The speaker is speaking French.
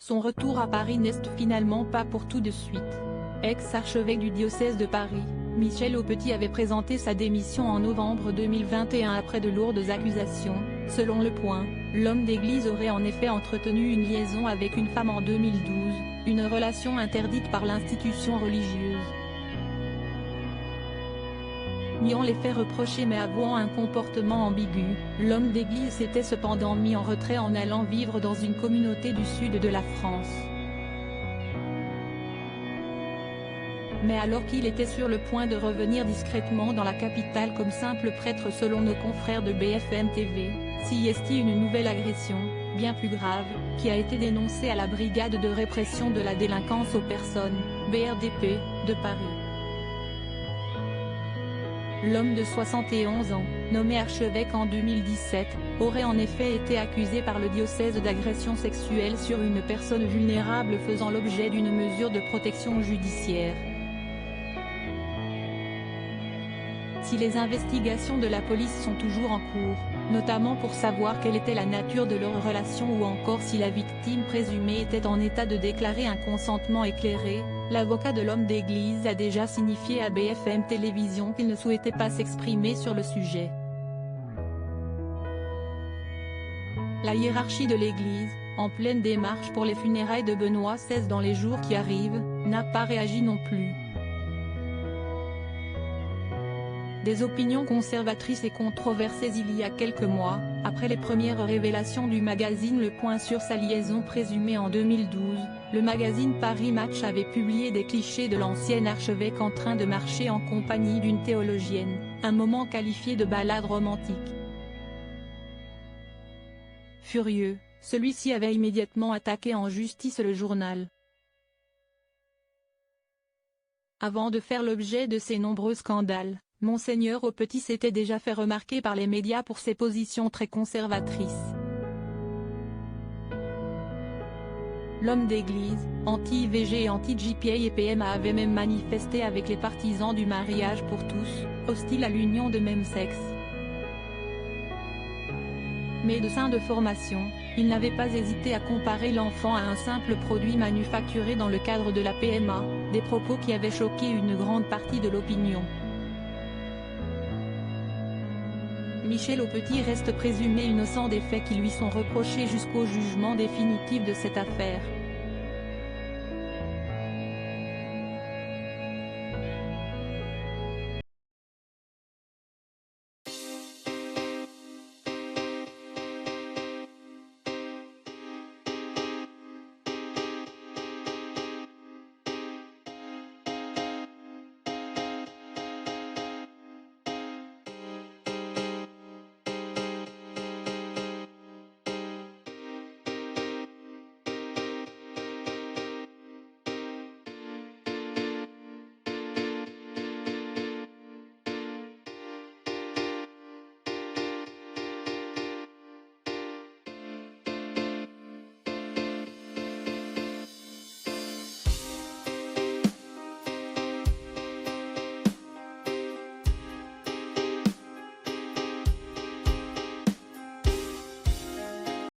Son retour à Paris n'est finalement pas pour tout de suite. Ex-archevêque du diocèse de Paris, Michel Aupetit avait présenté sa démission en novembre 2021 après de lourdes accusations. Selon Le Point, l'homme d'église aurait en effet entretenu une liaison avec une femme en 2012, une relation interdite par l'institution religieuse. Niant les faits reprochés mais avouant un comportement ambigu, l'homme d'église s'était cependant mis en retrait en allant vivre dans une communauté du sud de la France. Mais alors qu'il était sur le point de revenir discrètement dans la capitale comme simple prêtre selon nos confrères de BFM TV, s'y est une nouvelle agression, bien plus grave, qui a été dénoncée à la Brigade de répression de la délinquance aux personnes, BRDP, de Paris. L'homme de 71 ans, nommé archevêque en 2017, aurait en effet été accusé par le diocèse d'agression sexuelle sur une personne vulnérable faisant l'objet d'une mesure de protection judiciaire. Si les investigations de la police sont toujours en cours, notamment pour savoir quelle était la nature de leur relation ou encore si la victime présumée était en état de déclarer un consentement éclairé, l'avocat de l'homme d'église a déjà signifié à BFM Télévision qu'il ne souhaitait pas s'exprimer sur le sujet. La hiérarchie de l'église, en pleine démarche pour les funérailles de Benoît XVI dans les jours qui arrivent, n'a pas réagi non plus. Des opinions conservatrices et controversées il y a quelques mois, après les premières révélations du magazine Le Point sur sa liaison présumée en 2012, le magazine Paris Match avait publié des clichés de l'ancien archevêque en train de marcher en compagnie d'une théologienne, un moment qualifié de balade romantique. Furieux, celui-ci avait immédiatement attaqué en justice le journal. Avant de faire l'objet de ces nombreux scandales, Monseigneur Aupetit s'était déjà fait remarquer par les médias pour ses positions très conservatrices. L'homme d'église, anti-IVG et anti-JPA et PMA avait même manifesté avec les partisans du mariage pour tous, hostile à l'union de même sexe. Médecin de formation, il n'avait pas hésité à comparer l'enfant à un simple produit manufacturé dans le cadre de la PMA, des propos qui avaient choqué une grande partie de l'opinion. Michel Aupetit reste présumé innocent des faits qui lui sont reprochés jusqu'au jugement définitif de cette affaire.